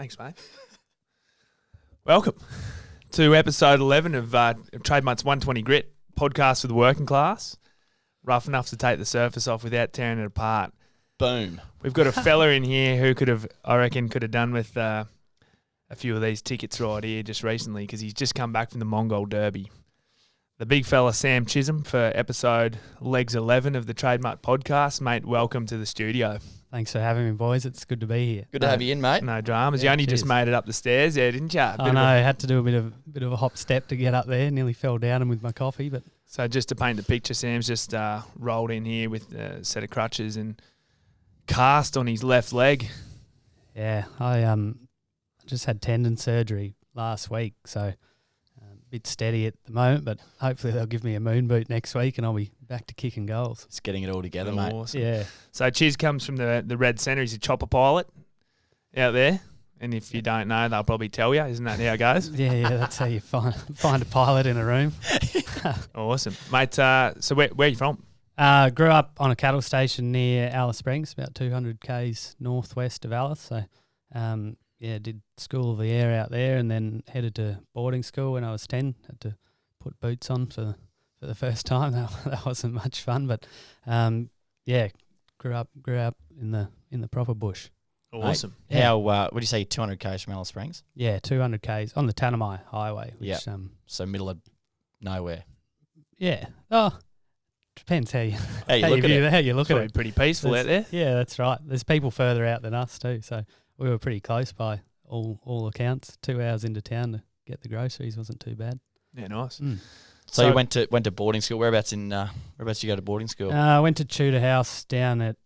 Thanks, mate. Welcome to episode 11 of TradeMutt's 120 Grit podcast for the working class. Rough enough to take the surface off without tearing it apart. Boom. We've got a fella in here who could have done with a few of these tickets right here just recently because he's just come back from the Mongol Derby. The big fella, Sam Chisholm, for episode legs 11 of the TradeMutt podcast. Mate, welcome to the studio. Thanks for having me, boys. It's good to be here. Good to have you in, mate. No dramas. Yeah, you only just made it up the stairs there, didn't you? I know. I had to do a bit of a hop step to get up there. Nearly fell down with my coffee, but so just to paint the picture, Sam's just rolled in here with a set of crutches and cast on his left leg. Yeah, I just had tendon surgery last week, so a bit steady at the moment, but hopefully they'll give me a moon boot next week and I'll be back to kicking goals. It's getting it all together, mate. Awesome. Yeah. So Chiz comes from the Red Centre. He's a chopper pilot out there. And if you don't know, they'll probably tell you. Isn't that how it goes? Yeah, that's how you find a pilot in a room. Awesome. Mate, so where are you from? Grew up on a cattle station near Alice Springs, about 200 k's northwest of Alice. So, did School of the Air out there and then headed to boarding school when I was 10. Had to put boots on for the first time. That wasn't much fun, but grew up in the proper bush. Awesome. Mate, how what do you say? 200 k's from Alice Springs? Yeah, 200 k's on the Tanami Highway. Which, so middle of nowhere. Yeah. Oh, depends how you look at it. How you look at it. Pretty peaceful out there. Yeah, that's right. There's people further out than us too, so we were pretty close by all accounts. 2 hours into town to get the groceries wasn't too bad. Yeah, nice. So you went to boarding school. Whereabouts you go to boarding school? I went to Tudor House down at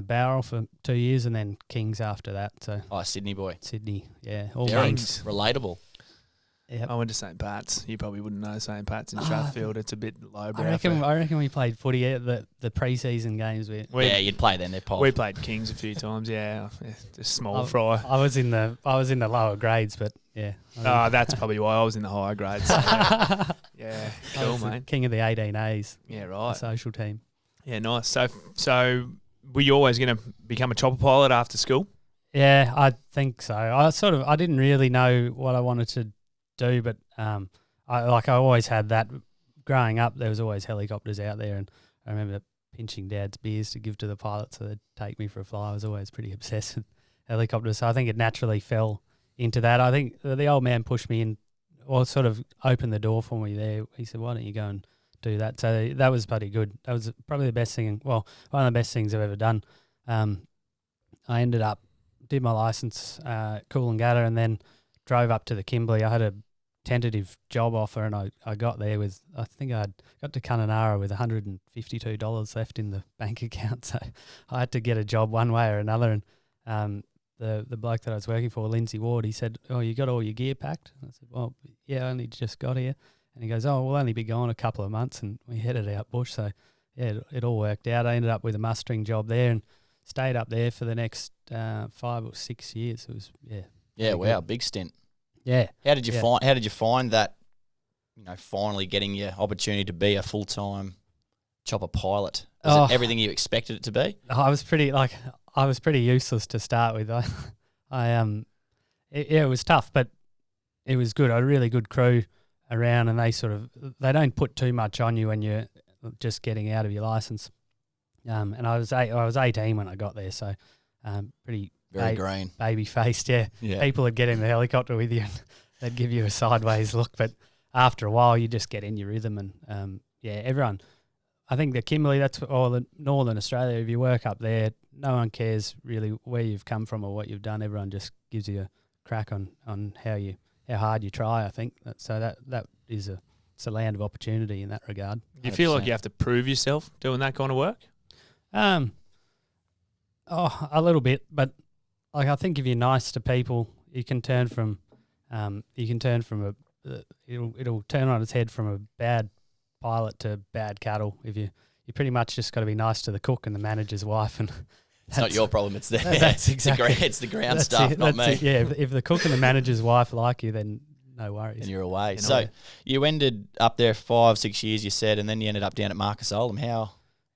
Bowral for 2 years and then Kings after that. So Sydney boy. Sydney, yeah. All Very mates. relatable. Yep. I went to St. Pat's. You probably wouldn't know St. Pat's in Strathfield. It's a bit lowbrow. I reckon we played footy at the pre-season games. You'd play then. They're pop. We played Kings a few times. Yeah, just small fry. I was in the lower grades, but yeah. That's probably why I was in the higher grades. So, yeah, cool, mate. King of the 18As. Yeah, right. Social team. Yeah, nice. So were you always going to become a chopper pilot after school? Yeah, I think so. I didn't really know what I wanted to do, but I always had that. Growing up, there was always helicopters out there, and I remember pinching Dad's beers to give to the pilots so they'd take me for a fly. I was always pretty obsessed with helicopters, so I think it naturally fell into that. I think the old man pushed me in, or sort of opened the door for me there. He said, "Why don't you go and do that?" So that was pretty good. That was probably the best thing. Well, one of the best things I've ever done. I ended up did my license, Coolangatta, and then drove up to the Kimberley. I had a tentative job offer and I got there with, I think I got to Kununurra with $152 left in the bank account. So I had to get a job one way or another. And the bloke that I was working for, Lindsay Ward, he said, "Oh, you got all your gear packed?" I said, "Well, yeah, I only just got here." And he goes, "Oh, we'll only be gone a couple of months." And we headed out bush. So yeah, it all worked out. I ended up with a mustering job there and stayed up there for the next 5 or 6 years. It was, Yeah, wow, big stint. Yeah. How did you find that, finally getting your opportunity to be a full-time chopper pilot? Was it everything you expected it to be? I was pretty useless to start with. It was tough, but it was good. I had a really good crew around, and they don't put too much on you when you're just getting out of your license. And I was 18 when I got there, so pretty very green, baby faced. Yeah, people would get in the helicopter with you, and they'd give you a sideways look. But after a while, you just get in your rhythm, and everyone. I think the Kimberley, the Northern Australia. If you work up there, no one cares really where you've come from or what you've done. Everyone just gives you a crack on how hard you try. I think that is it's a land of opportunity in that regard. Do you feel like you have to prove yourself doing that kind of work? A little bit, but I think if you're nice to people, you can turn from it'll turn on its head from a bad pilot to bad cattle. If you pretty much just got to be nice to the cook and the manager's wife, and it's not your problem. It's there. That's exactly it's the ground stuff, not me. Yeah, if the cook and the manager's wife like you, then no worries. And you're away. So you ended up there 5-6 years, you said, and then you ended up down at Marcus Oldham. How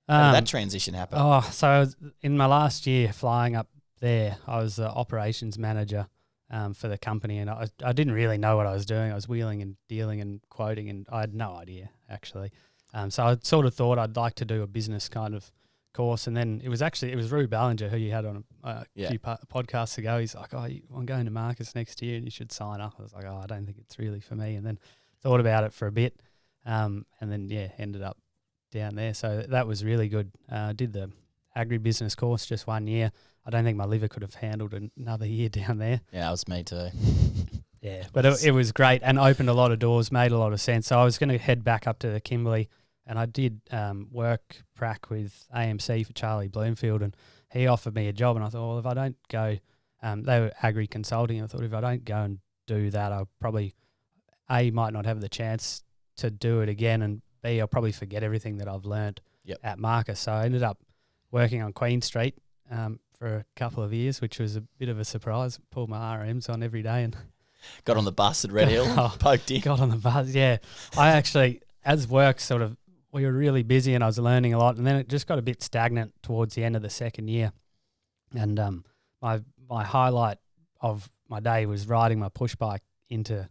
did that transition happen? So I was, in my last year flying up there, I was the operations manager for the company, and I didn't really know what I was doing. I was wheeling and dealing and quoting, and I had no idea actually. So I sort of thought I'd like to do a business kind of course, and then it was Rue Ballinger, who you had on a few podcasts ago. He's like, "Oh, I'm going to Marcus next year, and you should sign up." I was like, "Oh, I don't think it's really for me," and then thought about it for a bit, and then ended up down there. So that was really good. Did the agribusiness course just 1 year. I don't think my liver could have handled another year down there. Yeah, that was me too. Yeah, but it was great and opened a lot of doors, made a lot of sense. So I was going to head back up to the Kimberley, and I did work prac with AMC for Charlie Bloomfield, and he offered me a job, and I thought, well, if I don't go, they were agri consulting. I thought if I don't go and do that, I'll probably might not have the chance to do it again, and B, I'll probably forget everything that I've learned at Marcus. So I ended up working on Queen Street for a couple of years, which was a bit of a surprise. Pulled my RMs on every day and got on the bus at Red Hill, poked in. Got on the bus, yeah. I actually, as work we were really busy and I was learning a lot, and then it just got a bit stagnant towards the end of the second year. And my highlight of my day was riding my push bike into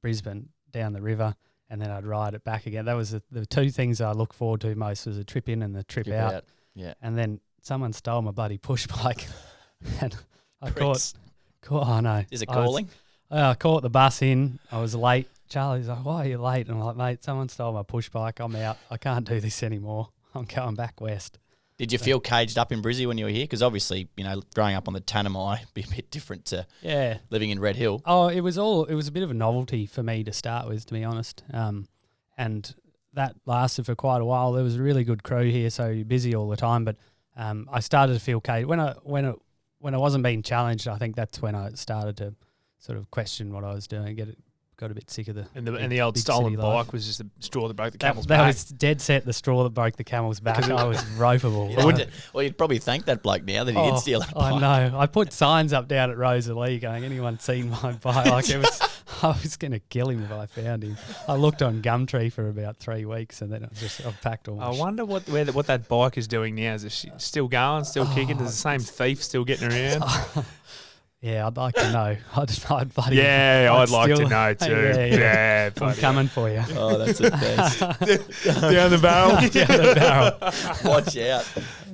Brisbane down the river, and then I'd ride it back again. That was the two things I look forward to most, was the trip in and the trip out. Yeah. And then someone stole my bloody push bike, and I caught. Oh no! Is it calling? I caught the bus in. I was late. Charlie's like, "Why are you late?" And I'm like, "Mate, someone stole my push bike. I'm out. I can't do this anymore. I'm going back west." Did you feel caged up in Brizzy when you were here? Because obviously, growing up on the Tanami be a bit different to living in Red Hill. Oh, it was a bit of a novelty for me to start with, to be honest. And that lasted for quite a while. There was a really good crew here, so you're busy all the time. But I started to feel caged when I wasn't being challenged. I think that's when I started to sort of question what I was doing. Got a bit sick of the old stolen bike was just the straw that broke the camel's back. That was dead set the straw that broke the camel's back. I was ropeable. Well, you'd probably thank that bloke now that he did steal that bike. I know. I put signs up down at Rosalie going, "Anyone seen my bike?" Like I was going to kill him if I found him. I looked on Gumtree for about 3 weeks, and then I've packed all my I wonder what that bike is doing now. Is it still going, still kicking? Is the same thief still getting around? Yeah, I'd like to know. I'd like to know too. Yeah, I'm coming for you. Oh, that's the best. Down the barrel. Down the barrel. Watch out.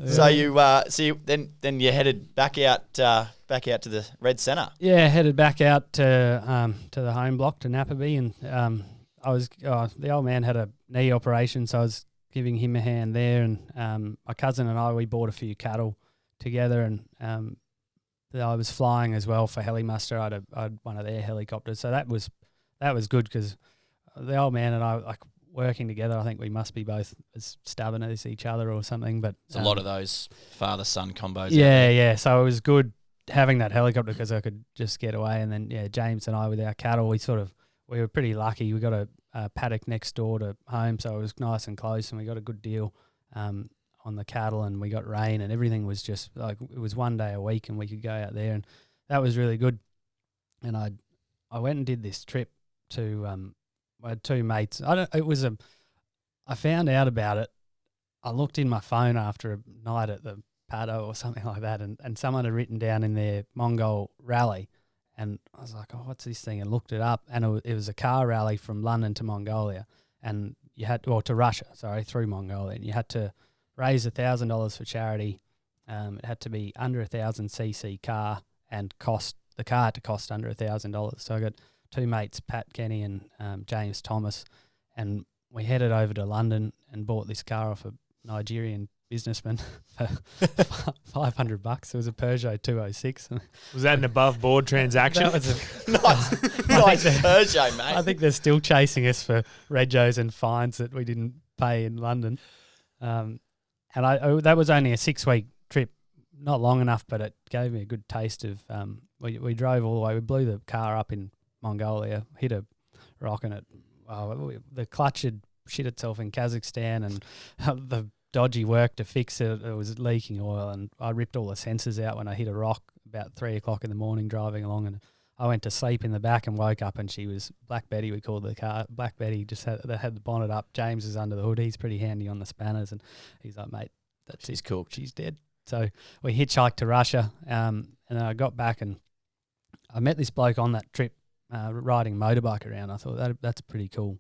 So then you headed back out to the Red Centre. Yeah, headed back out to the home block to Napperby, and I was the old man had a knee operation, so I was giving him a hand there, and my cousin and we bought a few cattle together, and I was flying as well for heli muster. I had one of their helicopters, so that was good because the old man and I, like, working together, I think we must be both as stubborn as each other or something. But there's a lot of those father-son combos. Yeah. So it was good having that helicopter because I could just get away. And then James and I with our cattle, we were pretty lucky. We got a paddock next door to home, so it was nice and close, and we got a good deal on the cattle, and we got rain, and everything was just like, it was 1 day a week and we could go out there, and that was really good. And I went and did this trip to I had two mates. I found out about it. I looked in my phone after a night at the paddo or something like that, and someone had written down in their Mongol Rally, and I was like, "Oh, what's this thing?" and looked it up, and it was a car rally from London to Mongolia, and you had to Russia, through Mongolia, and you had to raise $1,000 for charity. It had to be under 1,000cc car, and the car had to cost under $1,000. So I got two mates, Pat Kenny and James Thomas, and we headed over to London and bought this car off a Nigerian businessman for $500. It was a Peugeot 206. Was that an above board transaction? That was nice Peugeot, mate. I think they're still chasing us for regos and fines that we didn't pay in London. And that was only a 6-week trip, not long enough, but it gave me a good taste of. We drove all the way. We blew the car up in Mongolia, hit a rock, and the clutch had shit itself in Kazakhstan, and the dodgy work to fix it. It was leaking oil, and I ripped all the sensors out when I hit a rock about 3 o'clock in the morning driving along, and I went to sleep in the back and woke up, and she was Black Betty. We called the car Black Betty. Just had the bonnet up. James is under the hood. He's pretty handy on the spanners, and he's like, "Mate, she's cooked. She's dead." So we hitchhiked to Russia, and then I got back, and I met this bloke on that trip riding motorbike around. I thought that's a pretty cool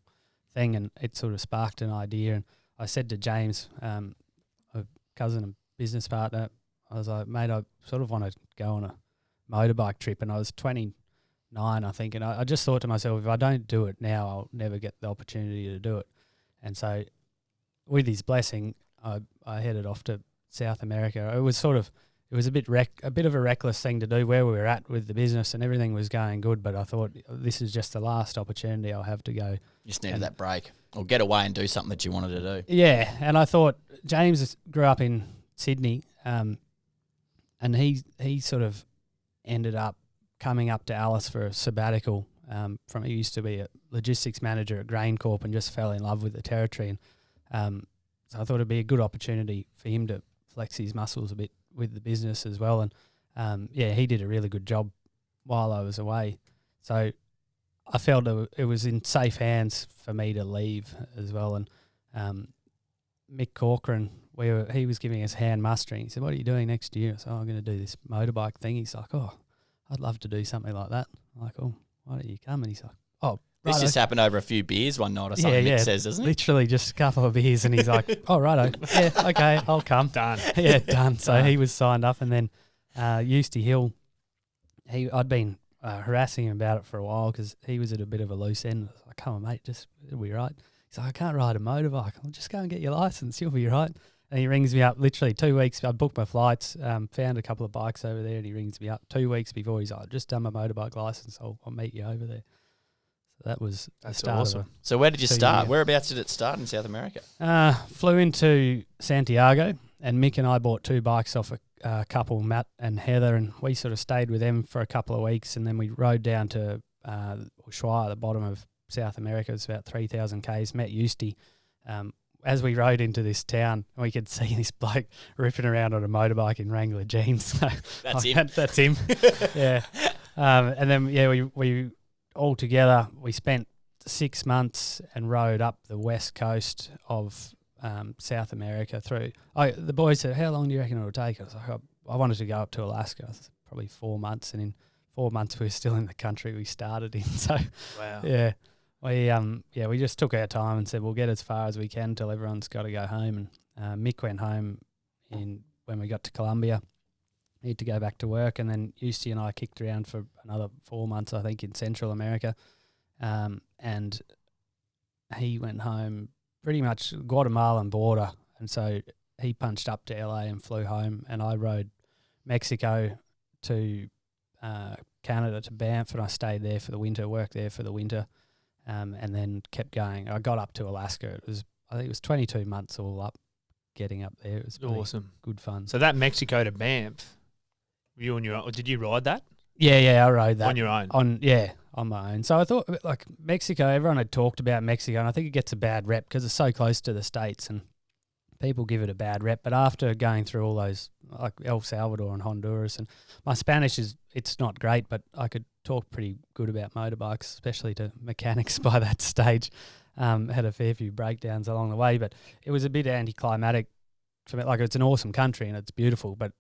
thing, and it sort of sparked an idea. And I said to James, a cousin and business partner, I was like, mate, I sort of want to go on a motorbike trip. And I was 29, I think, and I just thought to myself, if I don't do it now, I'll never get the opportunity to do it. And so with his blessing, I headed off to South America. It was a bit of a reckless thing to do where we were at with the business, and everything was going good, but I thought this is just the last opportunity I'll have to go. You just needed that break or get away and do something that you wanted to do. Yeah, and I thought James grew up in Sydney, and he sort of ended up coming up to Alice for a sabbatical. He used to be a logistics manager at Grain Corp and just fell in love with the territory. And so I thought it'd be a good opportunity for him to flex his muscles a bit with the business as well. And he did a really good job while I was away. So I felt it was in safe hands for me to leave as well. And Mick Corcoran, he was giving us hand mustering. He said, "What are you doing next year?" I said, "I'm going to do this motorbike thing." He's like, "Oh, I'd love to do something like that." I'm like, "Oh, why don't you come?" And he's like, "Oh, this righto." just happened over a few beers one night or something, Mick says, doesn't it? Literally just a couple of beers, and he's like, "Oh, righto, yeah, okay, I'll come." Done. Yeah, done. So he was signed up, and then Eusty Hill, I'd been harassing him about it for a while because he was at a bit of a loose end. I was like, "Come on, mate, it'll be right." He's like, "I can't ride a motorbike." I'll just go and get your license. You'll be right. And he rings me up literally 2 weeks. I booked my flights, found a couple of bikes over there, and he rings me up 2 weeks before. He's like, "I've just done my motorbike license. I'll meet you over there." So that was the start awesome. of it. So where did you start? Whereabouts did it start in South America? Flew into Santiago, and Mick and I bought 2 bikes off a couple, Matt and Heather, and we sort of stayed with them for a couple of weeks, and then we rode down to Ushuaia, the bottom of South America. It's about 3,000 k's. Met Eusty. As we rode into this town, we could see this bloke ripping around on a motorbike in Wrangler jeans. That's him. That's him. Yeah. And then we all together we spent 6 months and rode up the west coast of South America through. The boys said, "How long do you reckon it'll take?" I was like, I wanted to go up to Alaska. It was probably 4 months, and in 4 months we were still in the country we started in. So Wow. yeah. We just took our time and said we'll get as far as we can till everyone's got to go home. And Mick went home when we got to Colombia. He had to go back to work, and then Eusty and I kicked around for another 4 months, I think, in Central America. And he went home pretty much Guatemalan border, and so he punched up to LA and flew home, and I rode Mexico to Canada to Banff, and I stayed there for the winter, worked there for the winter. And then kept going. I got up to Alaska. I think it was 22 months all up, getting up there. It was Awesome. Good fun. So that Mexico to Banff, you on your own? Did you ride that? Yeah, I rode that On your own? On my own. So I thought, like, Mexico, everyone had talked about Mexico, and I think it gets a bad rep because it's so close to the States, and people give it a bad rep. But after going through all those, like El Salvador and Honduras, and my Spanish it's not great, but I could talk pretty good about motorbikes, especially to mechanics by that stage. Had a fair few breakdowns along the way, but it was a bit anticlimactic for me. Like, it's an awesome country and it's beautiful, but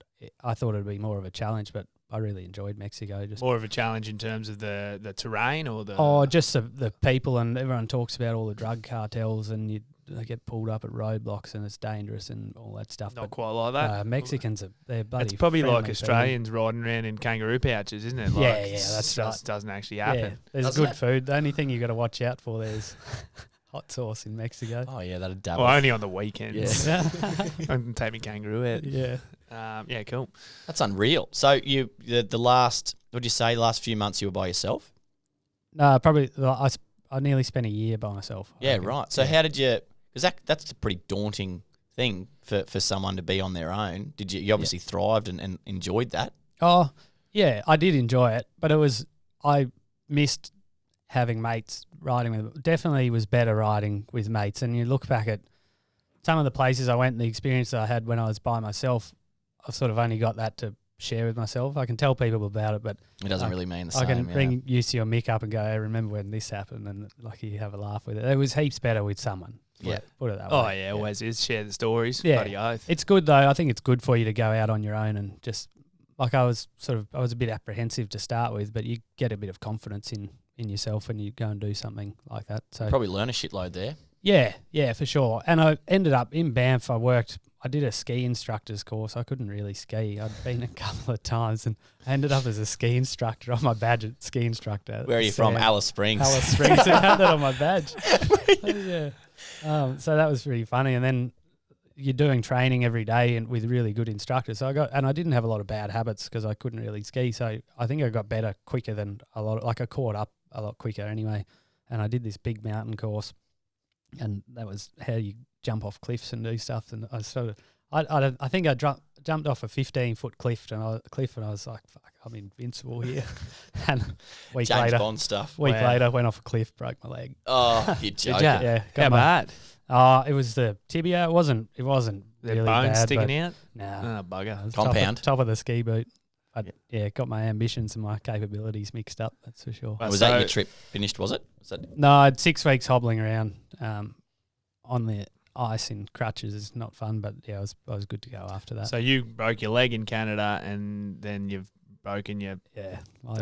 I thought it'd be more of a challenge, but I really enjoyed Mexico. Just more of a challenge in terms of the terrain or the... Oh, just the people, and everyone talks about all the drug cartels, and they get pulled up at roadblocks and it's dangerous and all that stuff. Not quite like that. Mexicans, they're bloody It's probably like friendly Australians riding around in kangaroo pouches, isn't it? Like, yeah, that's right. That doesn't actually happen. Yeah, there's good food. The only thing you got to watch out for there's hot sauce in Mexico. Oh, yeah, that'd double. Well, only on the weekends. Yeah. I can take me kangaroo out. Yeah. Yeah, cool. That's unreal. So the last few months you were by yourself? No, probably I nearly spent a year by myself. Yeah, right. So how did you... Because that's a pretty daunting thing for someone to be on their own. Did you obviously thrived and enjoyed that? Oh, yeah, I did enjoy it, but I missed having mates riding with. Definitely was better riding with mates. And you look back at some of the places I went and the experience that I had when I was by myself, I've sort of only got that to share with myself. I can tell people about it, but it doesn't really mean the same. I can bring Eusty or Mick up and go, "Hey, remember when this happened?" And like you have a laugh with it. It was heaps better with someone. Put it that way. Oh, yeah, always is. Share the stories. Yeah. Bloody oath. It's good, though. I think it's good for you to go out on your own and just like I was a bit apprehensive to start with, but you get a bit of confidence in yourself when you go and do something like that. So Probably learn a shitload there. Yeah, for sure. And I ended up in Banff. I did a ski instructor's course. I couldn't really ski. I'd been a couple of times, and I ended up as a ski instructor on my badge at ski instructor. Where are you from? Alice Springs. Alice Springs. I had that on my badge. Yeah. So that was pretty funny. And then you're doing training every day and with really good instructors. So I didn't have a lot of bad habits because I couldn't really ski. So I think I got better quicker than I caught up a lot quicker anyway. And I did this big mountain course, and that was how you jump off cliffs and do stuff. And I think I jumped off a 15-foot cliff, and I was like, "Fuck, I'm invincible here." And James Bond stuff. Week later, went off a cliff, broke my leg. Oh, you're joking. Yeah, How bad? It was the tibia. It wasn't The really bones bad, sticking out? Nah, Oh, bugger. it was Compound. top of the ski boot. Got my ambitions and my capabilities mixed up. That's for sure. Was that your trip finished? Was it? No, I had 6 weeks hobbling around on the ice in crutches. It's not fun, but yeah, I was good to go after that. So you broke your leg in Canada, and then you've broken your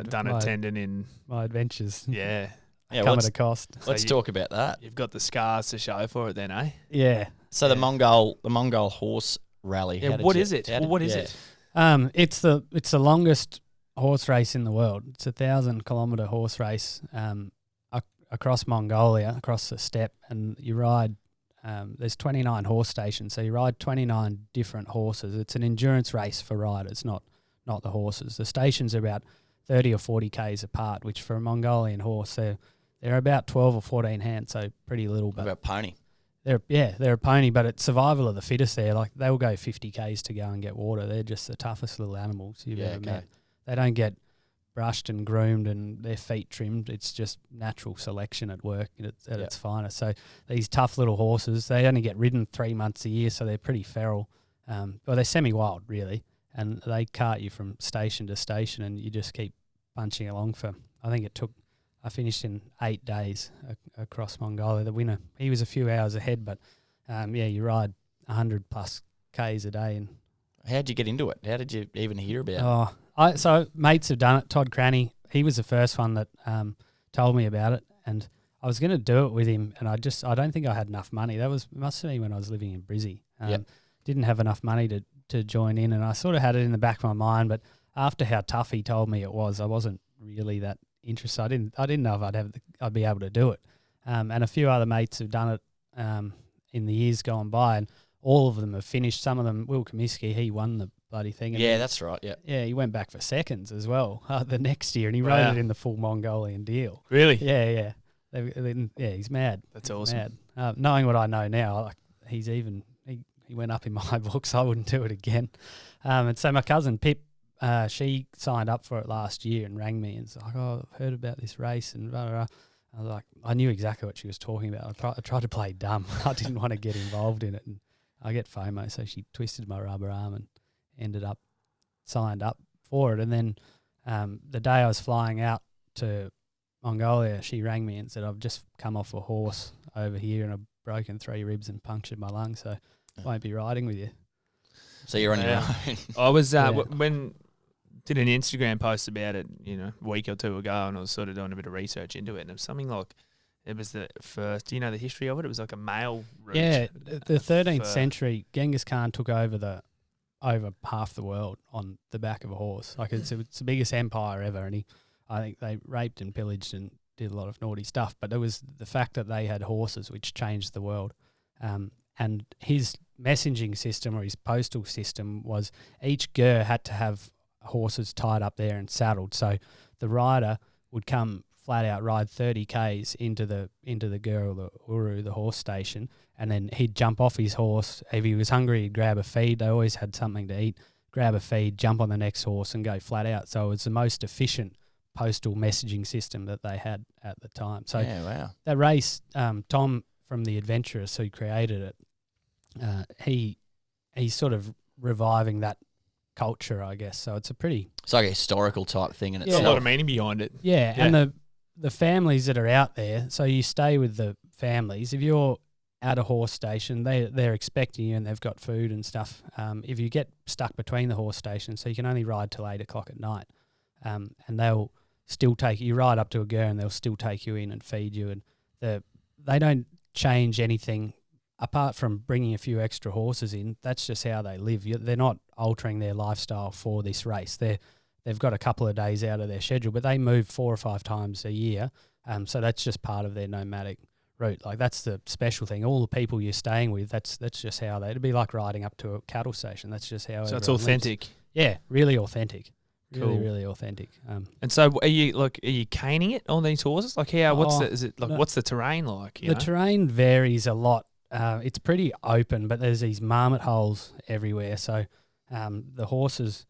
done a tendon in my adventures. Yeah. Come at a cost. Let's talk about that. You've got the scars to show for it then, eh? Yeah. So the Mongol Horse Rally. Yeah, what is it? What is it? It's the longest horse race in the world. It's a 1,000-kilometre horse race across Mongolia, across the steppe, and you ride. There's 29 horse stations, so you ride 29 different horses. It's an endurance race for riders, not the horses. The stations are about 30 or 40 k's apart, which for a Mongolian horse, they're about 12 or 14 hands, so pretty little. But about a pony. They're a pony, but it's survival of the fittest there. Like, they'll go 50 k's to go and get water. They're just the toughest little animals you've ever met. They don't get brushed and groomed and their feet trimmed. It's just natural selection at work at its finest. So these tough little horses, they only get ridden 3 months a year, so they're pretty feral. Well, they're semi-wild, really, and they cart you from station to station, and you just keep punching along for, I finished in 8 days across Mongolia. The winner, he was a few hours ahead, but you ride 100 plus k's a day. And how'd you get into it? How did you even hear about it? So mates have done it. Todd Cranny, he was the first one that told me about it, and I was going to do it with him, and I don't think I had enough money. Must have been when I was living in Brizzy. Didn't have enough money to join in, and I sort of had it in the back of my mind, but after how tough he told me it was, I wasn't really that interested. I didn't know if I'd be able to do it. And a few other mates have done it in the years gone by, and all of them have finished. Some of them, Will Comiskey, he won the bloody thing. And that's right. Yeah. Yeah, he went back for seconds as well the next year, and he rode it in the full Mongolian deal. Really? Yeah. He's mad. That's awesome. Mad. Knowing what I know now, he went up in my books. I wouldn't do it again. And so my cousin Pip, she signed up for it last year and rang me and was like, "Oh, I've heard about this race," and blah, blah, blah. I was like, I knew exactly what she was talking about. I tried to play dumb. I didn't want to get involved in it, and I get FOMO, so she twisted my rubber arm and ended up signed up for it. And then the day I was flying out to Mongolia, she rang me and said, "I've just come off a horse over here and I've broken 3 ribs and punctured my lung, so I won't be riding with you." So you're on your own. I was when did an Instagram post about it, a week or two ago, and I was sort of doing a bit of research into it, and it was something like it was the first. Do you know the history of it? It was like a male route. Yeah, the 13th century, Genghis Khan took over half the world on the back of a horse. Like, it's the biggest empire ever, and I think they raped and pillaged and did a lot of naughty stuff. But it was the fact that they had horses which changed the world. And his messaging system, or his postal system, was each ger had to have horses tied up there and saddled. So the rider would come flat out, ride 30 k's into the ger or the uru, the horse station, and then he'd jump off his horse. If he was hungry, he'd grab a feed. They always had something to eat. Grab a feed, jump on the next horse, and go flat out. So it was the most efficient postal messaging system that they had at the time. So that race, Tom from The Adventurous, who created it, he's sort of reviving that culture, I guess. So it's it's like a historical type thing in itself. A lot of meaning behind it. Yeah. And the families that are out there, so you stay with the families. If you're at a horse station, they're expecting you and they've got food and stuff. If you get stuck between the horse stations, so you can only ride till 8 o'clock at night, and they'll still take you ride up to a ger and they'll still take you in and feed you, and they don't change anything apart from bringing a few extra horses in. That's just how they live. They're not altering their lifestyle for this race. They've got a couple of days out of their schedule, but they move 4 or 5 times a year. So that's just part of their nomadic route. Like, that's the special thing. All the people you're staying with, that's just how it'd be like riding up to a cattle station. That's just how. So it's authentic. Lives. Yeah, really authentic. Cool. Really, really authentic. And so are you caning it on these horses? Like, what's the terrain like? The terrain varies a lot. It's pretty open, but there's these marmot holes everywhere. So the horses,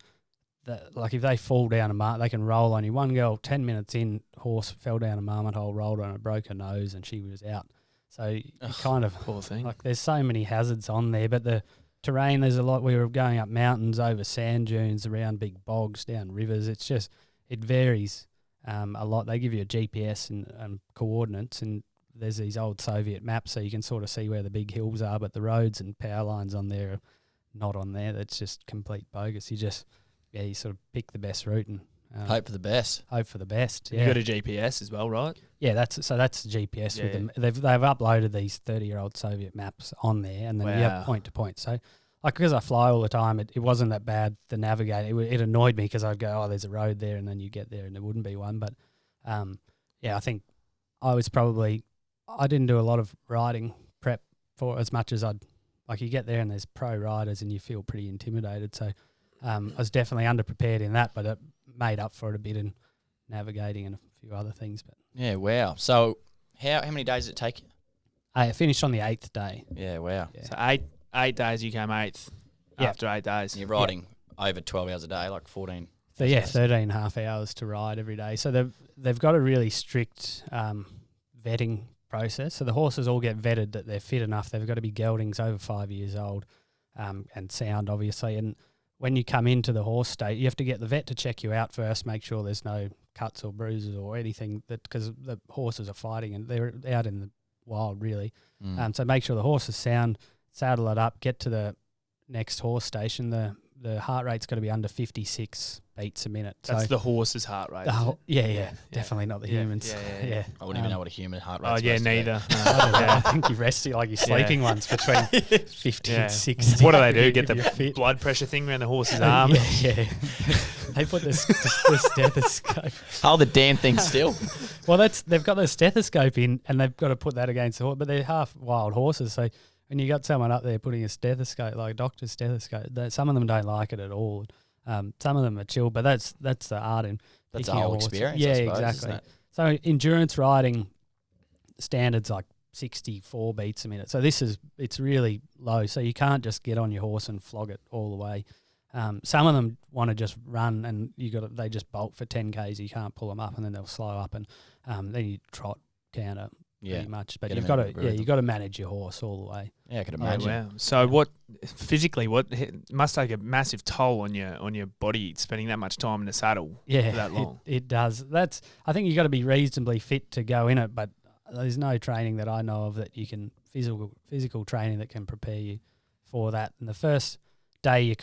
like if they fall down they can roll on you. One girl, 10 minutes in, horse fell down a marmot hole, rolled on it, broke her nose, and she was out. So you kind of, poor thing. like, there's so many hazards on there, but the terrain, there's a lot. We were going up mountains, over sand dunes, around big bogs, down rivers. It's just, it varies a lot. They give you a GPS and coordinates, and there's these old Soviet maps, so you can sort of see where the big hills are, but the roads and power lines on there are not on there. That's just complete bogus. You just, you sort of pick the best route and hope for the best. Hope for the best. Yeah. You got a GPS as well, right? Yeah, that's GPS with them. They've uploaded these 30-year-old Soviet maps on there, and then you have point to point. So, like, because I fly all the time, it wasn't that bad to navigate. It annoyed me because I'd go, oh, there's a road there, and then you get there and there wouldn't be one. But I think I didn't do a lot of riding prep for as much as you get there and there's pro riders and you feel pretty intimidated. So I was definitely underprepared in that, but it made up for it a bit in navigating and a few other things. But yeah, wow. So how many days did it take you? I finished on the 8th day. Yeah, wow. Yeah. So eight days you came 8th after 8 days. And you're riding over 12 hours a day, like 14. So 13 and a half hours to ride every day. So they've got a really strict vetting process. So the horses all get vetted that they're fit enough. They've got to be geldings over 5 years old and sound, obviously. And when you come into the horse state, you have to get the vet to check you out first, make sure there's no cuts or bruises or anything, because the horses are fighting and they're out in the wild, really. So make sure the horse is sound, saddle it up, get to the next horse station. The heart rate's got to be under 56 beats a minute. That's so the horse's heart rate. Definitely not the humans. Yeah. I wouldn't even know what a human heart rate is. Oh, yeah, neither. I think you're resting, like you're sleeping ones between 50 and 60. What do? Get the blood pressure thing around the horse's arm? Yeah. They put the stethoscope. Oh, the damn thing still. Well, they've got the stethoscope in, and they've got to put that against the horse, but they're half wild horses, so when you got someone up there putting a stethoscope, like a doctor's stethoscope, some of them don't like it at all. Some of them are chill, but that's the art in that's a picking whole horse. experience. Yeah, I suppose, exactly. Isn't it? So endurance riding standards like 64 beats a minute. So it's really low. So you can't just get on your horse and flog it all the way. Some of them want to just run, and they just bolt for 10 k's. You can't pull them up, and then they'll slow up, and then you trot counter. Pretty much, but you've got to manage your horse all the way. Yeah, I could imagine. Oh, wow. So what it must take a massive toll on your body spending that much time in the saddle for that long. It does. I think you got to be reasonably fit to go in it, but there's no training that I know of that you can physical training that can prepare you for that. And the first day you're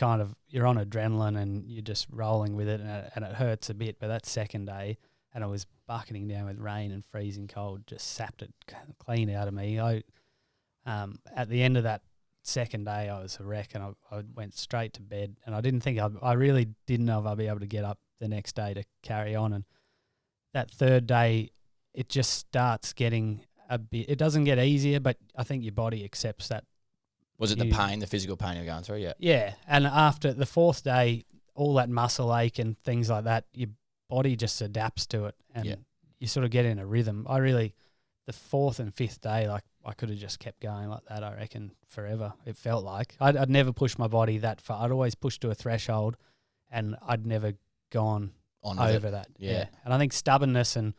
on adrenaline and you're just rolling with it, and it hurts a bit. But that second day, and it was bucketing down with rain and freezing cold, just sapped it clean out of me. At the end of that second day, I was a wreck, and I went straight to bed. And I really didn't know if I'd be able to get up the next day to carry on. And that third day, it just starts getting a bit. It doesn't get easier, but I think your body accepts that. Was it the physical pain you're going through? Yeah. Yeah, and after the fourth day, all that muscle ache and things like that, your body just adapts to it, and you sort of get in a rhythm. The fourth and fifth day, like, I could have just kept going like that, I reckon, forever. It felt like I'd never pushed my body that far. I'd always pushed to a threshold, and I'd never gone over that. Yeah, and I think stubbornness and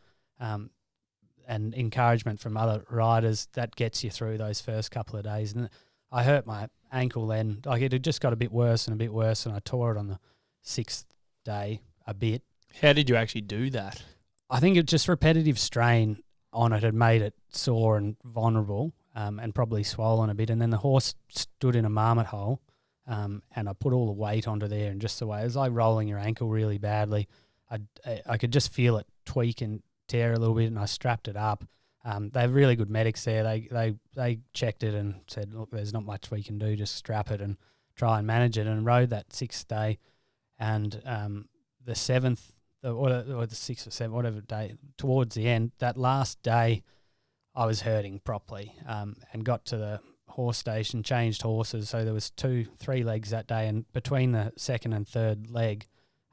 encouragement from other riders, that gets you through those first couple of days. And I hurt my ankle then. Like, it had just got a bit worse, and I tore it on the 6th day a bit. How did you actually do that? I think it just repetitive strain on it had made it sore and vulnerable. and probably swollen a bit. And then the horse stood in a marmot hole, and I put all the weight onto there, and just the way it was like rolling your ankle really badly. I could just feel it tweak and tear a little bit, and I strapped it up. They have really good medics there. They checked it and said, look, there's not much we can do. Just strap it and try and manage it. And rode that 6th day, and the 7th or the 6th or 7th, whatever day, towards the end, that last day, I was hurting properly, and got to the horse station, changed horses. So there was 3 legs that day, and between the 2nd and 3rd leg,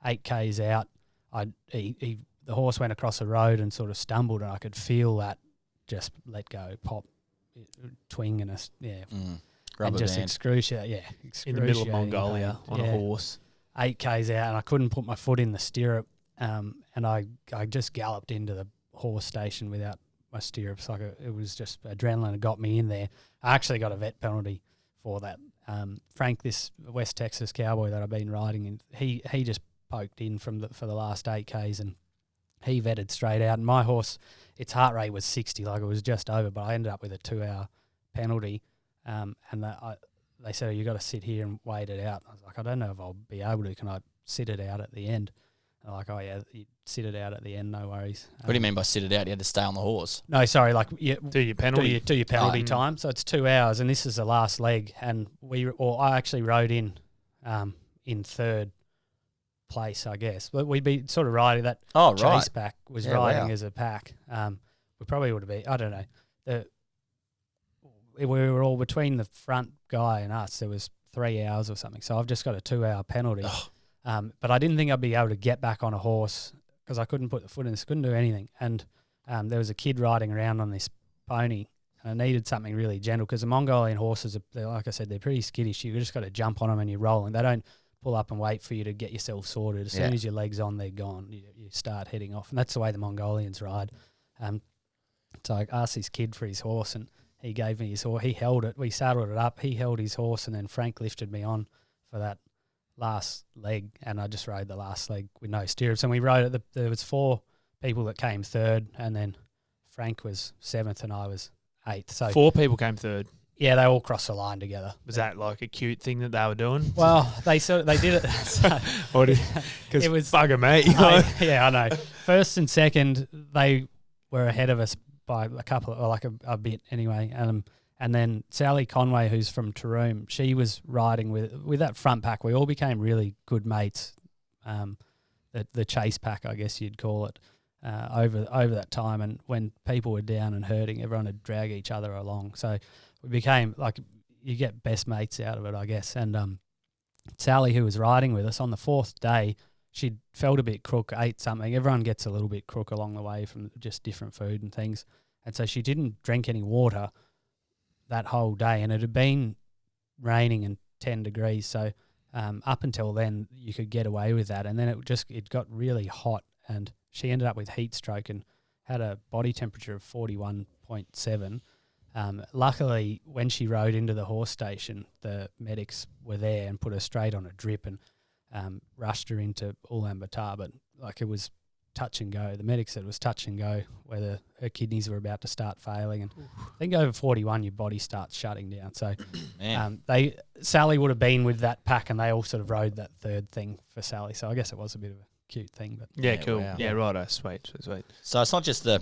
8 Ks out, the horse went across the road and sort of stumbled, and I could feel that just let go, pop, twing, and Rubber just band. excruciating. In the middle of Mongolia on a horse. 8 Ks out, and I couldn't put my foot in the stirrup, and I just galloped into the horse station without my stirrups. Like it was just adrenaline that got me in there. I actually got a vet penalty for that. Frank, this West Texas cowboy that I've been riding, and he just poked in for the last 8 Ks, and he vetted straight out. And my horse, its heart rate was 60, like it was just over, but I ended up with a 2-hour penalty. And they said, oh, you got to sit here and wait it out. I was like, I don't know if I'll be able to. Can I sit it out at the end? They're like, oh yeah, you sit it out at the end, no worries. What do you mean by sit it out? You had to stay on the horse? No, sorry, like do your penalty. Do your penalty time. So it's 2 hours, and this is the last leg. And I actually rode in 3rd place, I guess. But we'd be sort of riding that. Oh, chase right. pack was Yeah, riding wow. as a pack. We probably would have been, I don't know. We were all between the front guy and us. There was 3 hours or something. So I've just got a 2-hour penalty. Oh. But I didn't think I'd be able to get back on a horse because I couldn't put the foot in this, couldn't do anything. And there was a kid riding around on this pony, and I needed something really gentle because the Mongolian horses, like I said, they're pretty skittish. You just got to jump on them and you're rolling. They don't pull up and wait for you to get yourself sorted. As soon as your leg's on, they're gone. You start heading off. And that's the way the Mongolians ride. So I asked this kid for his horse, and he gave me his horse. He held it. We saddled it up. He held his horse, and then Frank lifted me on for that last leg, and I just rode the last leg with no stirrups. And we rode it. There was 4 people that came 3rd, and then Frank was 7th, and I was 8th. So 4 people came 3rd. Yeah, they all crossed the line together. Was that like a cute thing that they were doing? Well, they did it. So because it was bugger me. I know. 1st and 2nd, they were ahead of us by a couple, or like a bit anyway. And then Sally Conway, who's from Taroom, she was riding with that front pack. We all became really good mates. The chase pack, I guess you'd call it, over that time. And when people were down and hurting, everyone would drag each other along. So we became like, you get best mates out of it, I guess. And Sally, who was riding with us on the 4th day, she felt a bit crook, ate something. Everyone gets a little bit crook along the way from just different food and things. And so she didn't drink any water that whole day, and it had been raining and 10 degrees. So up until then, you could get away with that. And then it got really hot, and she ended up with heat stroke and had a body temperature of 41.7. Luckily, when she rode into the horse station, the medics were there and put her straight on a drip and rushed her into Ulaanbaatar. But like, it was touch and go. The medics said it was touch and go, whether her kidneys were about to start failing. And I think over 41, your body starts shutting down. So Sally would have been with that pack, and they all sort of rode that 3rd thing for Sally. So I guess it was a bit of a cute thing. But Yeah, cool. Wow. Yeah, righto. Sweet. So it's not just the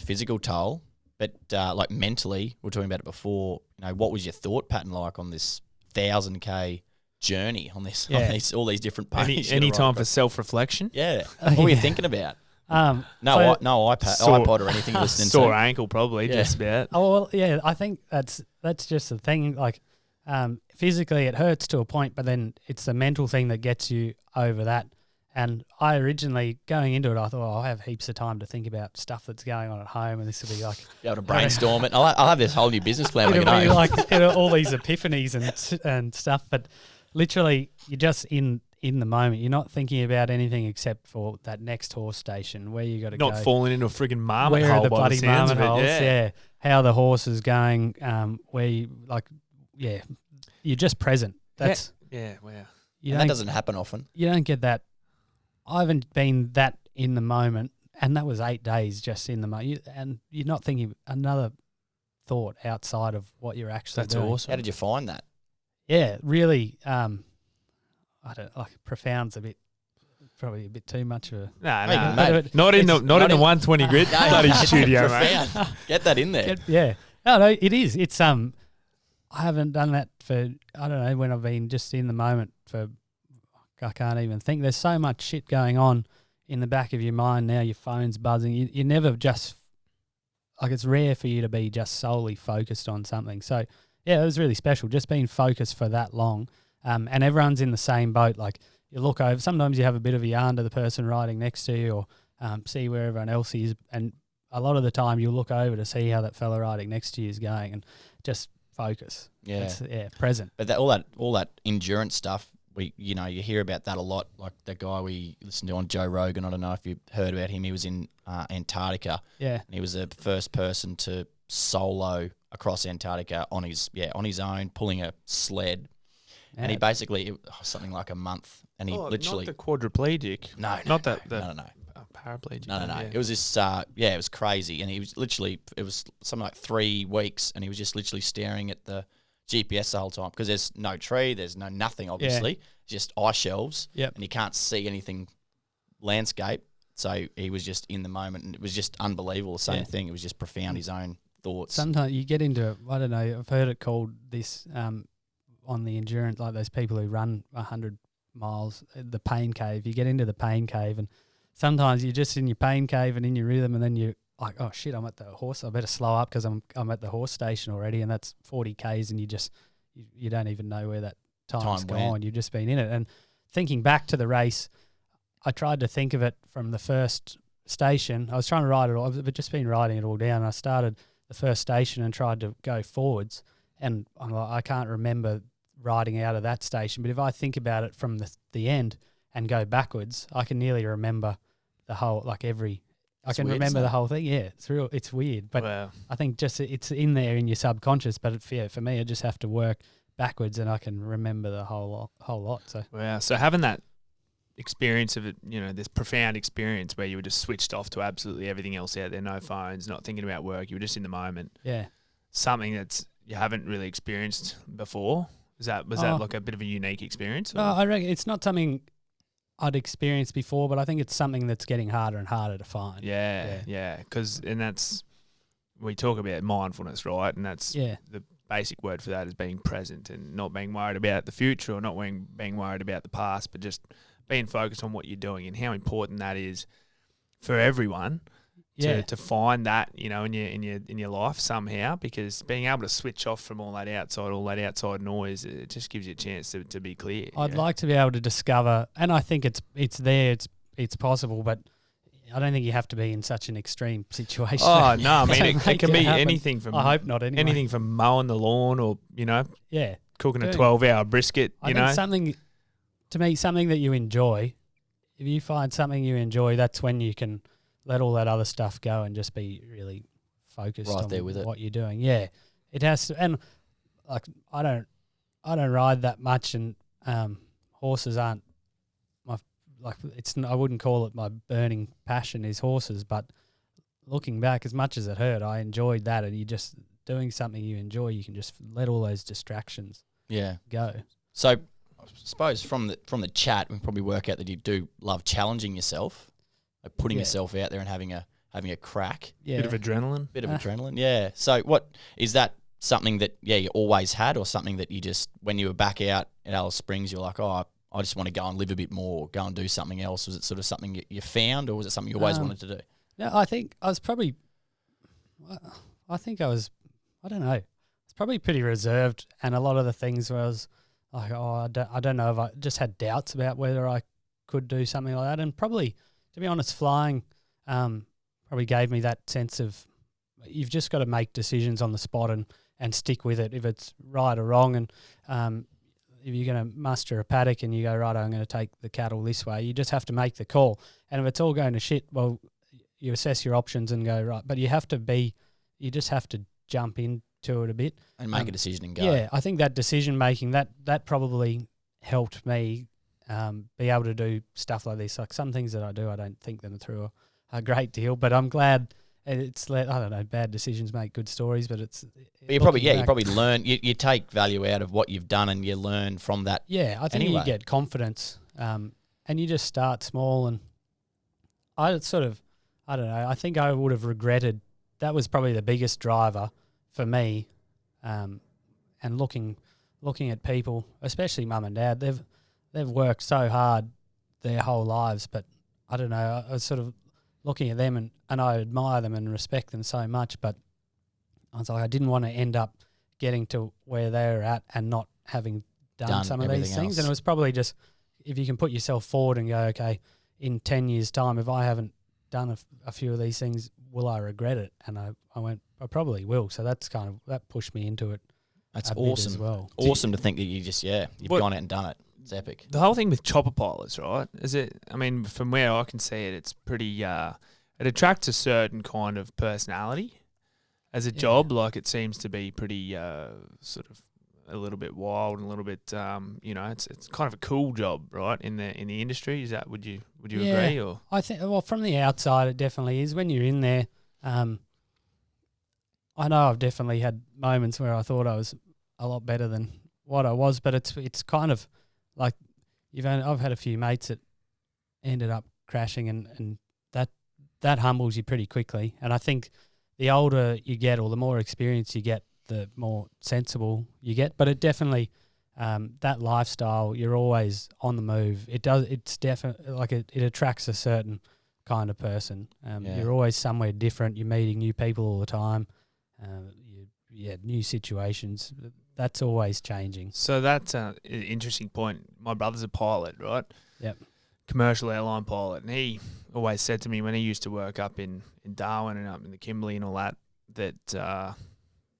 physical toll, but like mentally, we were talking about it before. What was your thought pattern like on this 1,000K journey on this, all these different ponies? Any time for self-reflection? Yeah. What were you thinking about? No iPod or anything listening to. Sore ankle probably, just about. Oh, well, yeah, I think that's just the thing. Like, physically it hurts to a point, but then it's the mental thing that gets you over that. And I originally, going into it, I thought, I'll have heaps of time to think about stuff that's going on at home, and this will be like... Be able to brainstorm it. I'll have this whole new business plan when I get it'll home. be like all these epiphanies and stuff, but literally you're just in the moment. You're not thinking about anything except for that next horse station, where you got to go. Not falling into a friggin' marmot where hole are the by bloody the sounds marmot of it. holes? Yeah. How the horse is going, where you, like, you're just present. That's Yeah, wow. That doesn't happen often. You don't get that. I haven't been that in the moment, and that was 8 days just in the moment. And you're not thinking another thought outside of what you're actually That's doing. awesome. How did you find that? Yeah, really. I don't like profound's probably a bit too much of a. No, Mate, not in the 120 grid bloody studio, mate. Profound. Get that in there. Yeah, no, it is. It's I haven't done that for I don't know when I've been just in the moment for. I can't even think. There's so much shit going on in the back of your mind now. Your phone's buzzing. You never just like it's rare for you to be just solely focused on something. So yeah, it was really special. Just being focused for that long, and everyone's in the same boat. Like you look over. Sometimes you have a bit of a yarn to the person riding next to you, or see where everyone else is. And a lot of the time, you look over to see how that fella riding next to you is going, and just focus. Yeah, present. But all that endurance stuff. You hear about that a lot. Like the guy we listened to on Joe Rogan. I don't know if you heard about him. He was in Antarctica. Yeah, and he was the first person to solo across Antarctica on his own, pulling a sled. Yeah. And he basically something like a month. And he literally not the quadriplegic. No, paraplegic. No. Yeah. It was this. It was crazy. And he was literally. It was something like 3 weeks, and he was just literally staring at the GPS the whole time because there's no tree, there's nothing, obviously, just ice shelves, and you can't see anything landscape. So he was just in the moment, and it was just unbelievable. The same thing. It was just profound. His own thoughts. Sometimes you get into, I don't know, I've heard it called this on the endurance, like those people who run 100 miles, the pain cave. You get into the pain cave, and sometimes you're just in your pain cave and in your rhythm, and then you like, oh shit, I'm at the horse. I better slow up because I'm at the horse station already, and that's 40 k's, and you don't even know where that time's gone. You've just been in it. And thinking back to the race, I tried to think of it from the first station. I was trying to write it all, but just been writing it all down. I started the first station and tried to go forwards, and I'm like, I can't remember riding out of that station. But if I think about it from the end and go backwards, I can nearly remember the whole, like every. I can remember the whole thing. Yeah, it's weird, but I think just it's in there in your subconscious. But for me, I just have to work backwards, and I can remember the whole lot. So wow, so having that experience of it, this profound experience where you were just switched off to absolutely everything else out there, no phones, not thinking about work, you were just in the moment. Yeah, something that's you haven't really experienced before. Was that like a bit of a unique experience? No, I reckon it's not something I'd experienced before, but I think it's something that's getting harder and harder to find. Yeah. Because we talk about mindfulness, right? And that's the basic word for that is being present and not being worried about the future or not being worried about the past, but just being focused on what you're doing and how important that is for everyone to find that, in your life somehow, because being able to switch off from all that outside noise, it just gives you a chance to be clear. I'd like to be able to discover, and I think it's there, it's possible, but I don't think you have to be in such an extreme situation. Oh no, I mean it can be anything from. I hope not. Anyway. Anything from mowing the lawn or cooking a 12-hour brisket. I think something that you enjoy. If you find something you enjoy, that's when you can let all that other stuff go and just be really focused on there with what you're doing. Yeah, it has to. And like I don't ride that much, and horses aren't I wouldn't call it my burning passion is horses, but looking back, as much as it hurt, I enjoyed that. And you just doing something you enjoy, you can just let all those distractions go. So I suppose from the chat, we can probably work out that you do love challenging yourself, like putting yourself out there and having a crack. Yeah. Bit of adrenaline. Yeah. So what is that? Something that you always had, or something that you just, when you were back out at Alice Springs, you're like, oh, I just want to go and live a bit more, go and do something else? Was it sort of something you found, or was it something you always wanted to do? No, I think I was probably, I don't know, it's probably pretty reserved, and a lot of the things where I was like, oh, I don't know if I just had doubts about whether I could do something like that, and probably, to be honest, flying probably gave me that sense of you've just got to make decisions on the spot and stick with it if it's right or wrong. And if you're going to muster a paddock and you go, right, I'm going to take the cattle this way, you just have to make the call. And if it's all going to shit, well, you assess your options and go, right. But you just have to jump into it a bit. And make a decision and go. Yeah, I think that decision making, that probably helped me be able to do stuff like this. Like some things that I do, I don't think them through a great deal, but I'm glad it's I don't know. Bad decisions make good stories, but it's. But you probably learn. You take value out of what you've done, and you learn from that. Yeah, I think you get confidence, and you just start small. And I don't know. I think I would have regretted. That was probably the biggest driver for me, and looking at people, especially mum and dad. They've worked so hard their whole lives, but I don't know. I was sort of looking at them and I admire them and respect them so much, but I was like, I didn't want to end up getting to where they're at and not having done some of these things. And it was probably just, if you can put yourself forward and go, okay, in 10 years' time, if I haven't done a few of these things, will I regret it? And I went, I probably will. So that pushed me into it. That's awesome. As well. Awesome to think that you've gone out and done it. It's epic. The whole thing with chopper pilots, right? I mean, from where I can see it, it's pretty, it attracts a certain kind of personality as a job. Like, it seems to be pretty sort of a little bit wild and a little bit, it's kind of a cool job, right? In the industry. Is that, would you agree? Or I think, well, from the outside, it definitely is. When you're in there, I know I've definitely had moments where I thought I was a lot better than what I was, but it's kind of like I've had a few mates that ended up crashing, and that humbles you pretty quickly. And I think the older you get, or the more experience you get, the more sensible you get. But it definitely that lifestyle, you're always on the move. It's definitely like it attracts a certain kind of person. You're always somewhere different. You're meeting new people all the time. New situations. That's always changing. So that's an interesting point. My brother's a pilot, right? Yep. Commercial airline pilot. And he always said to me when he used to work up in Darwin and up in the Kimberley and all that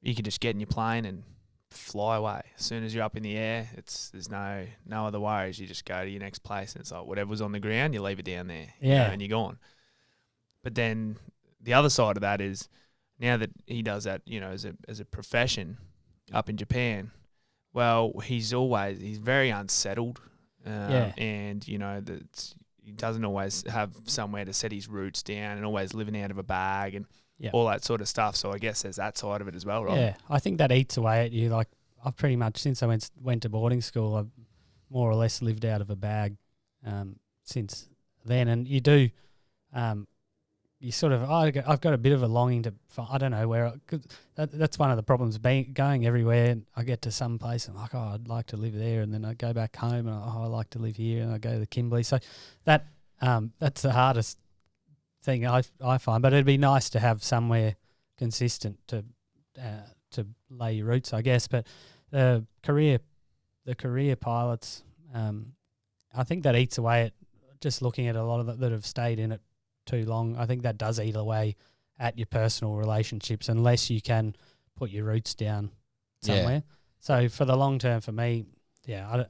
you could just get in your plane and fly away. As soon as you're up in the air, there's no other worries. You just go to your next place, and it's like whatever's on the ground, you leave it down there. And you're gone. But then the other side of that is, now that he does that, as a profession up in Japan, well, he's very unsettled, and he doesn't always have somewhere to set his roots down, and always living out of a bag and all that sort of stuff. So I guess there's that side of it as well, right? Yeah, I think that eats away at you. Like, I've pretty much, since I went to boarding school, I've more or less lived out of a bag since then, and you do. You sort of, I've got a bit of a longing to, I don't know where, cause that's one of the problems, going everywhere. And I get to some place and I'm like, I'd like to live there. And then I go back home and I like to live here, and I go to the Kimberley. So that's the hardest thing I find. But it'd be nice to have somewhere consistent to lay your roots, I guess. But the career pilots, I think that eats away at just looking at a lot of that have stayed in it too long. I think that does eat away at your personal relationships unless you can put your roots down somewhere. Yeah. So for the long term, for me, I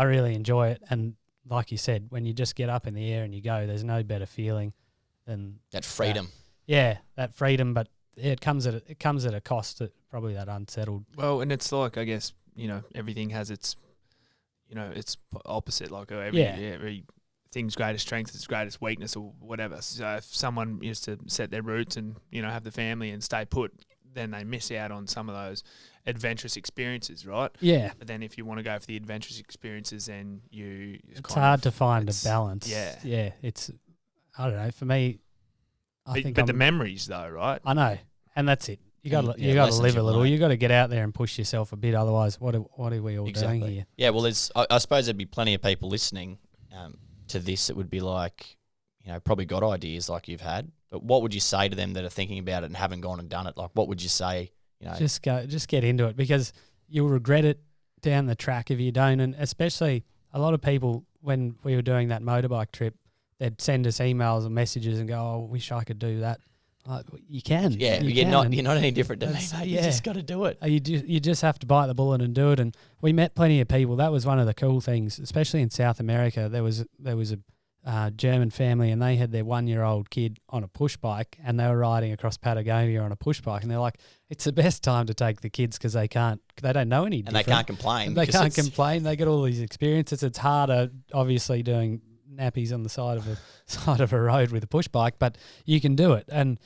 really enjoy it. And like you said, when you just get up in the air and you go, there's no better feeling than that freedom. That freedom, but it comes at a cost, probably that unsettled. Well, and it's like, I guess, everything has its its opposite. Like every thing's greatest strength, its greatest weakness, or whatever. So if someone used to set their roots and have the family and stay put, then they miss out on some of those adventurous experiences, right? Yeah. But then if you want to go for the adventurous experiences, then it's hard to find a balance. Yeah. Yeah. It's, I don't know, for me, but the memories though, right? I know, and that's it. You got to live a little. You got to get out there and push yourself a bit. Otherwise, what are we all doing here? Yeah. Well, I suppose there'd be plenty of people listening to this. It would be like, probably got ideas like you've had. But what would you say to them that are thinking about it and haven't gone and done it? Like, what would you say? Just get into it, because you'll regret it down the track if you don't. And especially a lot of people, when we were doing that motorbike trip, they'd send us emails and messages and go, "Oh, I wish I could do that." You can. Yeah, you're not any different to me, mate. You just got to do it. You just have to bite the bullet and do it. And we met plenty of people. That was one of the cool things, especially in South America. There was a German family, and they had their 1-year-old kid on a push bike, and they were riding across Patagonia on a push bike. And they're like, it's the best time to take the kids because they don't know any different. And they can't complain. They can't complain. They get all these experiences. It's harder, obviously, doing nappies on the side of a road with a push bike, but you can do it. And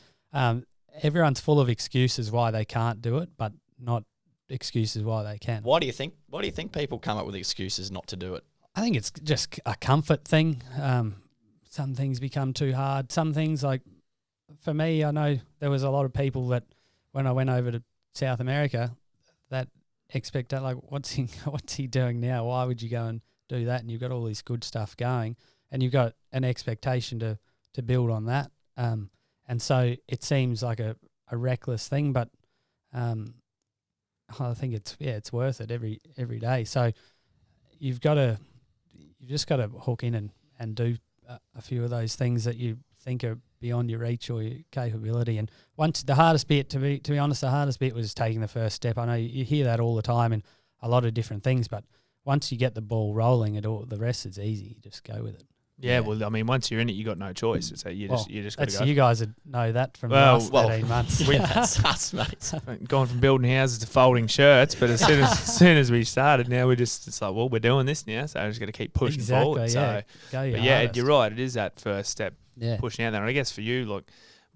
everyone's full of excuses why they can't do it, but not excuses why they can. Why do you think people come up with excuses not to do it? I think it's just a comfort thing. Some things become too hard. Some things, like for me, I know there was a lot of people that when I went over to South America that expected, like, what's he doing now? Why would you go and do that? And you've got all this good stuff going, and you've got an expectation to build on that. And so it seems like a reckless thing, but I think it's worth it every day. So you've just got to hook in and do a few of those things that you think are beyond your reach or your capability. And once the hardest bit, to be honest, the hardest bit was taking the first step. I know you hear that all the time in a lot of different things, but once you get the ball rolling, the rest is easy. You just go with it. Yeah, well, I mean, once you're in it, you got no choice. So you just got to go. You guys would know that from the last 13 months. That's us, mate. Gone from building houses to folding shirts, but as soon as we started, now it's like, well, we're doing this now, so I just got to keep pushing forward. Yeah. So, you're right. It is that first step, pushing out there. And I guess for you, look,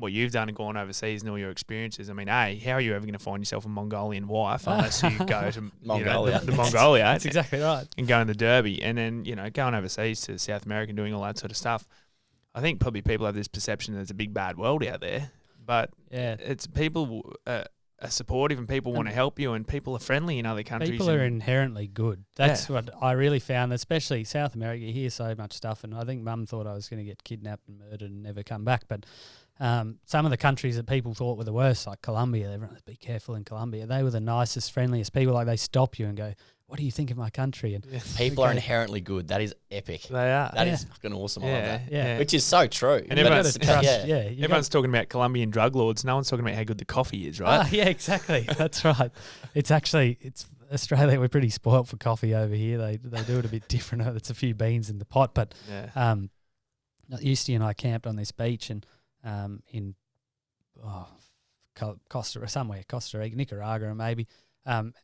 what you've done and gone overseas and all your experiences. I mean, how are you ever going to find yourself a Mongolian wife unless you go to Mongolia? The Mongolia. That's exactly right. And going to the Derby, and then going overseas to South America and doing all that sort of stuff. I think probably people have this perception that there's a big bad world out there, but it's people are supportive and people want to help you and people are friendly in other countries. People are inherently good. That's what I really found, especially South America. You hear so much stuff, and I think Mum thought I was going to get kidnapped and murdered and never come back, but some of the countries that people thought were the worst, like Colombia, everyone, be careful in Colombia. They were the nicest, friendliest people. Like, they stop you and go, "What do you think of my country?" And people are inherently good. That is epic. They are. That is fucking awesome. I love that. Yeah. Which is so true. And everyone's everyone's talking about Colombian drug lords. No one's talking about how good the coffee is, right? Yeah, exactly. That's right. It's Australia. We're pretty spoilt for coffee over here. They do it a bit different. It's a few beans in the pot, but Eustie and I camped on this beach and in Costa Rica, Nicaragua, maybe. And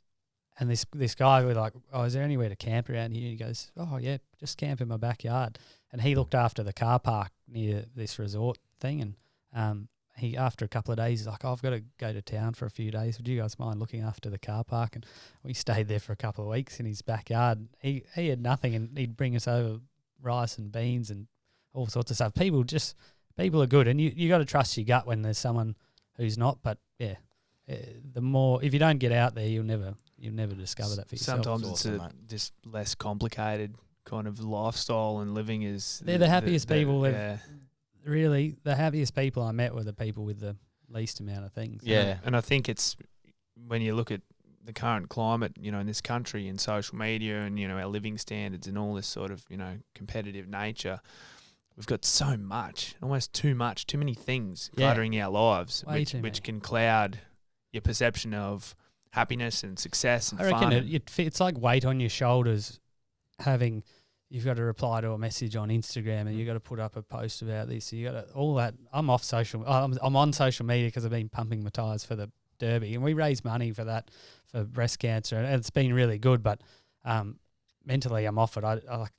this guy was like, "Oh, is there anywhere to camp around here?" He goes, "Oh yeah, just camp in my backyard." And he looked after the car park near this resort thing. And he, after a couple of days, he's like, "Oh, I've got to go to town for a few days. Would you guys mind looking after the car park?" And we stayed there for a couple of weeks in his backyard. He had nothing, and he'd bring us over rice and beans and all sorts of stuff. People are good, and you got to trust your gut when there's someone who's not. But the more, if you don't get out there, you'll never discover that for yourself. Sometimes it's just less complicated kind of lifestyle and living is. They're the happiest people. Really, the happiest people I met were the people with the least amount of things. Yeah, and I think it's when you look at the current climate, in this country and social media and our living standards and all this sort of competitive nature. We've got so much, almost too many things cluttering our lives, which can cloud your perception of happiness and success and fun. I reckon it's like weight on your shoulders you've got to reply to a message on Instagram and you've got to put up a post about this. You got to, all that. I'm on social media because I've been pumping my tyres for the Derby, and we raise money for that, for breast cancer, and it's been really good, but mentally I'm off it. I don't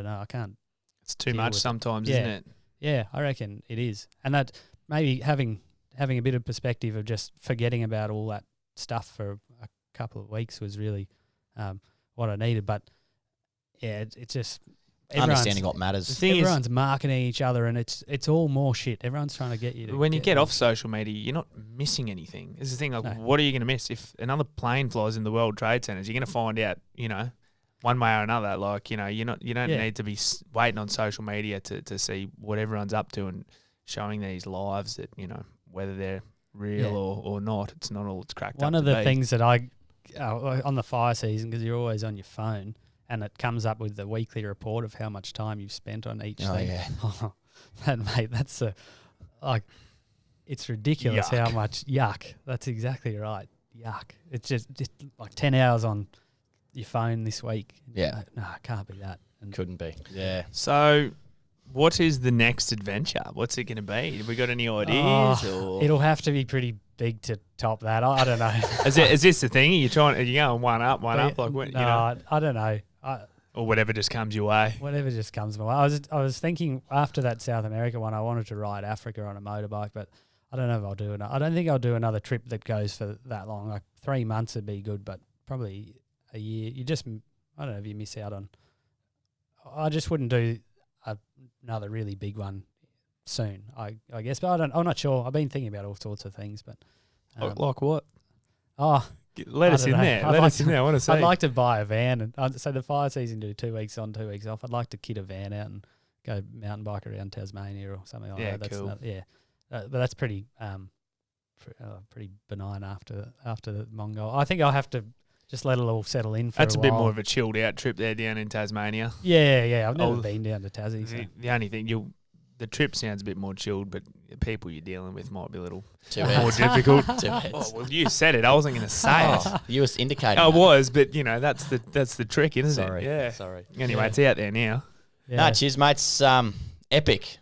know, I can't. It's too much sometimes, isn't it? Yeah, I reckon it is. And that maybe having a bit of perspective of just forgetting about all that stuff for a couple of weeks was really what I needed. But yeah, it's just understanding what matters. Everyone's marketing each other, and it's all more shit. Everyone's trying to get you to. When you get off social media, you're not missing anything. This is the thing. Like, what are you going to miss if another plane flies in the World Trade Centers? You're going to find out, one way or another. Like, you don't need to be waiting on social media to see what everyone's up to and showing these lives that, whether they're real or not, it's not all it's cracked up to be. One of the things that on the fire season, because you're always on your phone, and it comes up with the weekly report of how much time you've spent on each thing. Yeah. Mate, that's it's ridiculous how much yuck. That's exactly right. Yuck. It's just like 10 hours on your phone this week. Yeah. No, it can't be that. And couldn't be. Yeah. So what is the next adventure? What's it going to be? Have we got any ideas? It'll have to be pretty big to top that. I don't know. Is this the thing? Are you going one up? Like, when, I don't know. Or whatever just comes your way. Whatever just comes my way. I was thinking after that South America one, I wanted to ride Africa on a motorbike, but I don't know if I'll do it. I don't think I'll do another trip that goes for that long. Like 3 months would be good, but probably a year. I don't know if you miss out on. I just wouldn't do another really big one soon. I guess, but I'm not sure. I've been thinking about all sorts of things, but like what? Oh. Let us in there. Let us in there. I want to see. I'd like to buy a van, and so the fire season do 2 weeks on, 2 weeks off. I'd like to kit a van out and go mountain bike around Tasmania or something like that. That's cool. But that's pretty pretty benign after the Mongol. I think I'll have to just let it all settle in for That's a bit while. more of a chilled out trip there down in Tasmania. Yeah. I've never been down to Tassie. So. The only thing the trip sounds a bit more chilled, but the people you're dealing with might be a little more heads. difficult. Two heads. Oh, well, you said it. I wasn't going to say it. You was indicating. I was, but that's the trick, isn't Sorry. it? Yeah. Sorry. Anyway, it's out there now. Yeah. No, cheers, mates. Epic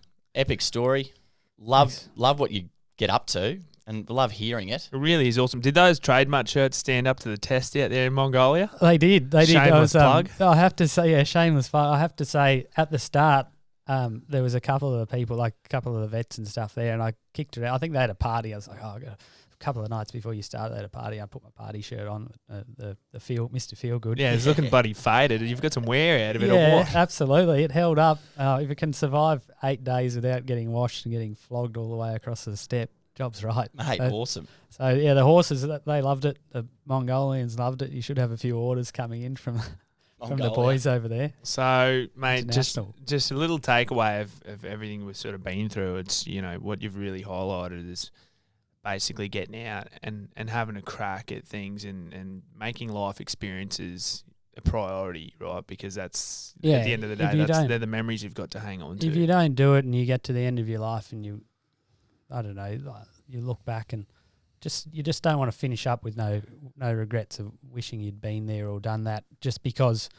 story. Love what you get up to, and love hearing it. It really is awesome. Did those TradeMutt shirts stand up to the test out there in Mongolia? They did. Shameless plug. I have to say, shameless plug. I have to say, at the start, there was a couple of the people, like a couple of the vets and stuff there, and I kicked it out. I think they had a party. I was like, I got a couple of nights before you started, they had a party. I put my party shirt on, the Mr. Feel Good. Yeah, it's looking bloody faded. You've got some wear out of it or Yeah, what? absolutely. It held up. If it can survive 8 days without getting washed and getting flogged all the way across the steppe, job's right. Mate, awesome. So, yeah, the horses, they loved it. The Mongolians loved it. You should have a few orders coming in from the boys over there. So, mate, just International. a little takeaway of everything we've sort of been through. It's, what you've really highlighted is basically getting out and having a crack at things and making life experiences a priority, right? Because that's, at the end of the day, they're the memories you've got to hang on to. If you don't do it and you get to the end of your life and you look back and you just don't want to finish up with no regrets of wishing you'd been there or done that just because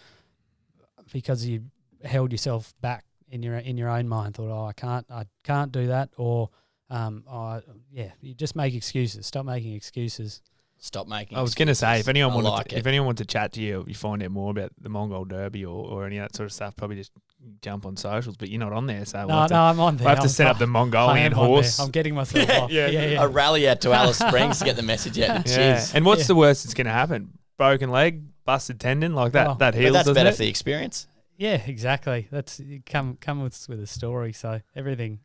you held yourself back in your own mind, thought, I can't do that, or you just make excuses. Stop making excuses. I was going to say, if anyone wanted to chat to you, or you find out more about the Mongol Derby or any of that sort of stuff, probably just jump on socials. But you're not on there, so I'm on there. We'll have to set up the Mongolian horse. I'm getting myself off. Yeah. A rally out to Alice Springs to get the message out. Cheers. And what's the worst that's going to happen? Broken leg, busted tendon, like that. That heals. But that's better it? for the experience. Yeah, exactly. That's come with a story, so everything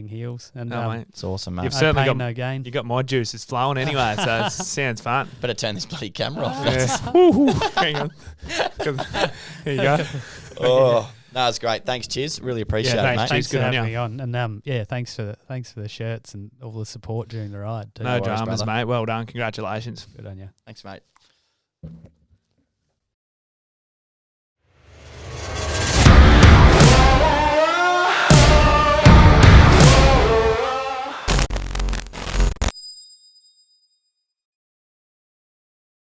heals. And mate. It's awesome, mate. You've certainly got no gain. You got my juices flowing anyway, so it sounds fun. Better turn this bloody camera off. Hang on. There you go. Oh, no, it's great. Thanks, Chiz. Really appreciate it, mate. Thanks Good for on having you. me on. And thanks for the shirts and all the support during the ride too. No worries, dramas, brother. mate. Well done. Congratulations. Good on you. Thanks, mate.